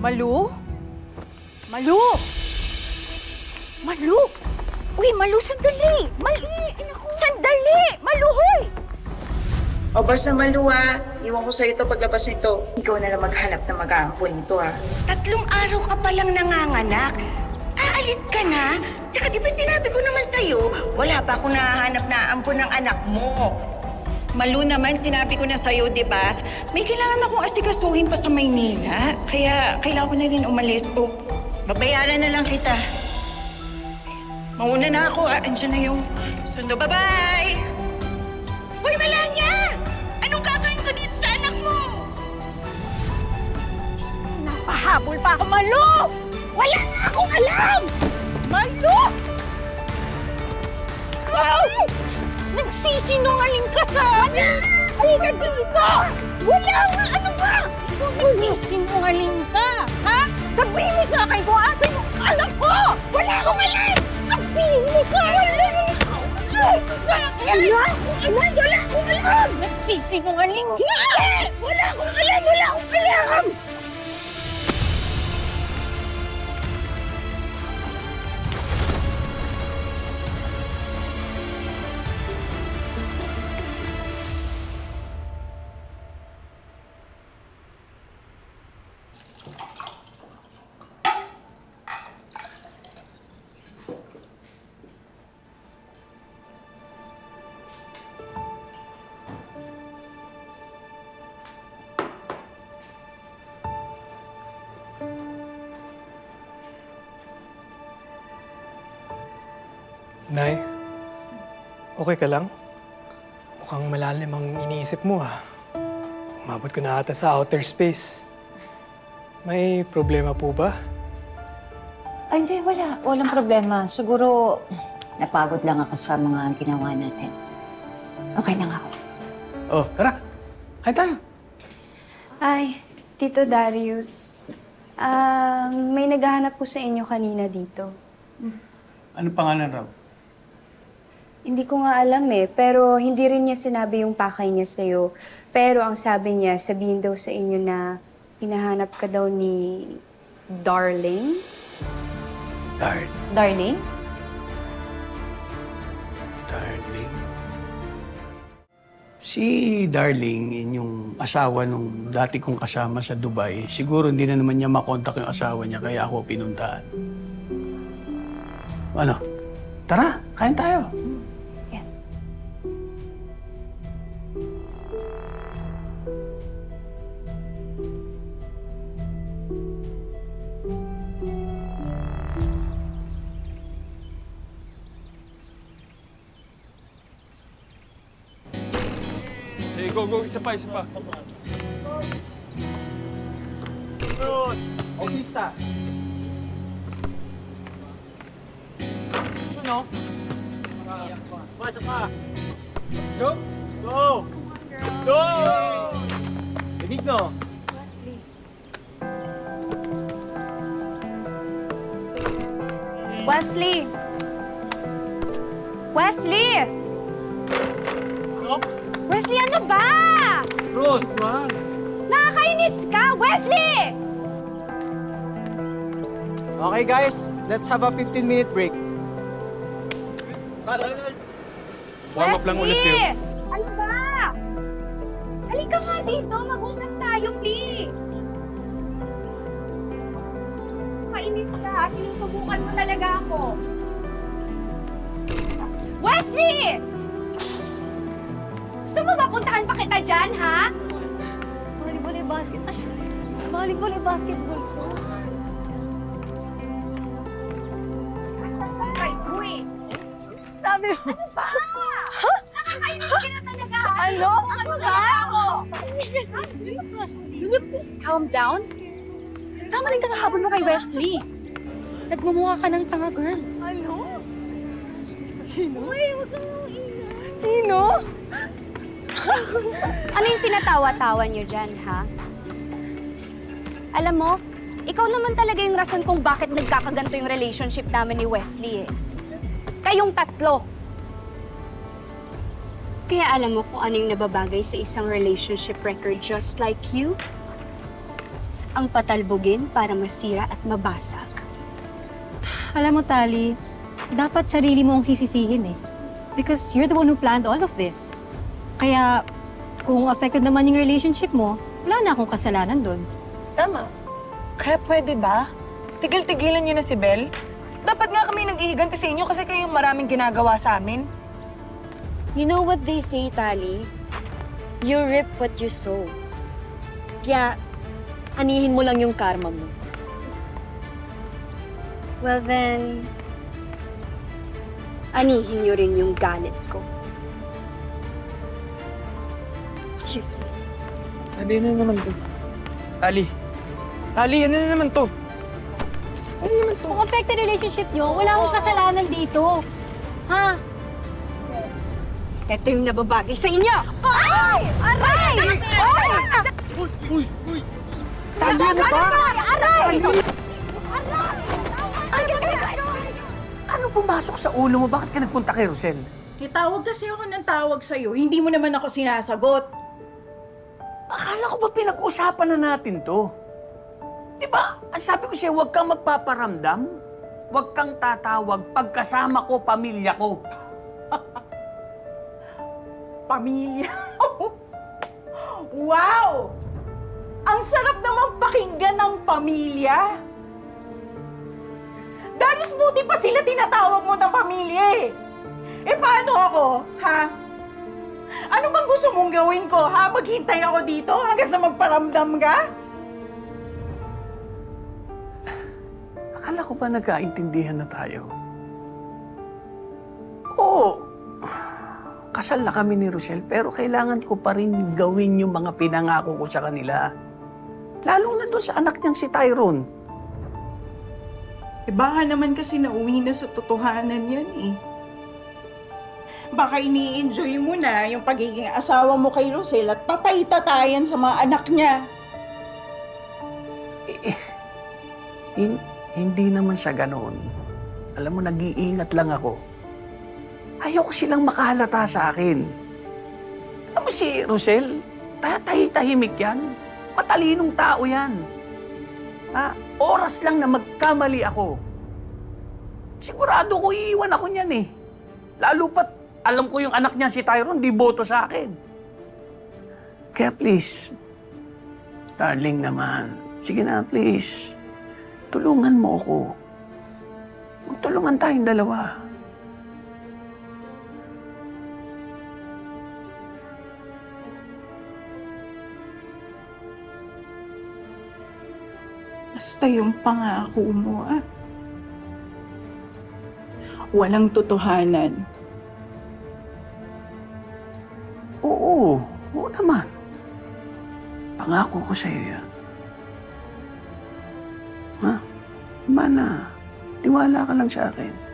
Malu? Malu! Malu! Uy, Malu, sandali! Mali! Sandali! Malu, hoy! O basta Maluwa, iwan ko sa'yo ito paglabas nito. Ikaw na lang maghanap na mag-aampon nito, ha? 3 araw ka palang nanganganak. Aalis ka na? Saka di ba sinabi ko naman sa'yo, wala pa akong nahahanap na ampon ng anak mo. Malu naman, sinabi ko na sa'yo, di ba? May kailangan akong asikasuhin pa sa Maynila. Kaya kailangan ko na rin umalis. O, babayaran na lang kita. Mauna na ako, Andiyan na yung sundo. Bye-bye! Hoy, Melania! Anong gagawin ko dito sa anak mo? Napahabol pa ako, Malu! Wala na akong alam! Malu! Ay! Nagsisinungaling ka sa... Wala! Halika dito! Wala nga! Ano ba? Nagsisinungaling ka, ha? Sabihin mo sa akin kung asan yung anak ko! Wala akong alam! Sabihin mo sa akin! Sabihin mo sa akin! Wala akong alam! Nagsisinungaling ka! Wala akong alam! Wala akong alam! Nay, okay ka lang? Mukhang malalim ang iniisip mo, ha? Umabot ko na ata sa outer space. May problema po ba? Ay, hindi. Wala. Walang problema. Siguro, napagod lang ako sa mga ginawa natin. Okay lang ako. Oh, tara! Kain tayo! Ay, Tito Darius. May naghahanap po sa inyo kanina dito. Ano pangalan raw? Hindi ko nga alam pero hindi rin niya sinabi yung pakay niya sa'yo. Pero ang sabi niya, sabihin daw sa inyo na hinahanap ka daw ni Darling. Darling? Darling? Si Darling, yung asawa nung dati kong kasama sa Dubai, siguro hindi na naman niya makontak yung asawa niya, kaya ako pinuntahan. Ano? Tara, kain tayo. Sige. Sige, go, go. Isa pa, isa pa. Good. Autista. Ano? Isa pa. Let's go. Go. Go. Benigno. Wesley! Wesley! Ano? Wesley, ano ba? Rose, man. Nakakainis ka, Wesley! Okay guys, let's have a 15-minute break. Warm up lang ulit yun. Ano ba? Halika nga dito, mag-usap tayo, please. Kainis ka, sinusubukan mo talaga ako. Wesley! Gusto mo ba puntahan pa kita dyan, ha? Volleyball basketball. Volleyball basketball ko. Basta sa right mo eh. Sabi mo. Ano ba? Nakakainis ka na talaga. Ano? Ano ba? Will you please calm down? Tama rin kakahabol mo kay Wesley. Nagmumukha ka ng tanga, girl. Ano? Uy, huwag kang ingay. Sino? Ano yung tinatawa-tawa niyo dyan, ha? Alam mo, ikaw naman talaga yung rason kung bakit nagkakaganto yung relationship namin ni Wesley, eh. Kayong tatlo. Kaya alam mo kung ano yung nababagay sa isang relationship record just like you? ang patalbogin para masira at mabasag. Alam mo, Tali, dapat sarili mo ang sisisihin eh. Because you're the one who planned all of this. Kaya, kung affected naman yung relationship mo, wala na akong kasalanan doon. Tama. Kaya pwede ba? Tigil-tigilan niyo na si Belle. Dapat nga kami nag-ihiganti sa inyo kasi kayo maraming ginagawa sa amin. You know what they say, Tali? You reap what you sow. Kaya, anihin mo lang yung karma mo. Well then, anihin niyo rin yung galit ko. Excuse me. Ali, ano naman to? Ali! Ali, ano naman to? Ano naman to? Kung affected relationship nyo, wala akong kasalanan dito. Ha? Ito yung nababagay sa inyo! Ay! Aray! Ay! Uy! Tali, ano ba? Aray! Ano pumasok sa ulo mo? Bakit ka nagpunta kay Rosel? Tawag kasi ako ng tawag sa'yo. Hindi mo naman ako sinasagot. Akala ko ba pinag-usapan na natin to? Di ba? Ang sabi ko sa'yo, huwag kang magpaparamdam. Huwag kang tatawag. Pagkasama ko, pamilya ko. Pamilya. Wow! Ang sarap naman pakinggan ng pamilya. Darius, buti pa sila tinatawag mo ng pamilya eh. Eh paano ako, ha? Ano bang gusto mong gawin ko, ha? Maghintay ako dito hanggang sa magparamdam ka? Akala ko ba nagkaintindihan na tayo? Oo. Kasal na kami ni Rosel, pero kailangan ko pa rin gawin yung mga pinangako ko sa kanila. Lalo na doon sa anak niyang si Tyrone. Eh baka naman kasi nauwi na sa totohanan yan eh. Baka ini-enjoy mo na yung pagiging asawa mo kay Rosel at tatay-tatayan sa mga anak niya. Hindi naman sa ganoon. Alam mo, nag-iingat lang ako. Ayoko silang makahalata sa akin. Alam mo si Rosel, tahimik yan. Matalinong tao yan. Oras lang na magkamali ako. Sigurado ko iiwan ako niyan eh. Lalo pat alam ko yung anak niya si Tyrone, di boto sa akin. Kaya please, darling naman, sige na please, tulungan mo ako. Magtulungan tayong dalawa. Basta yung pangako mo, ah. Walang totohanan. Oo naman. Pangako ko sa'yo yan. Ha? Mana, tiwala ka lang sa akin.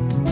Ano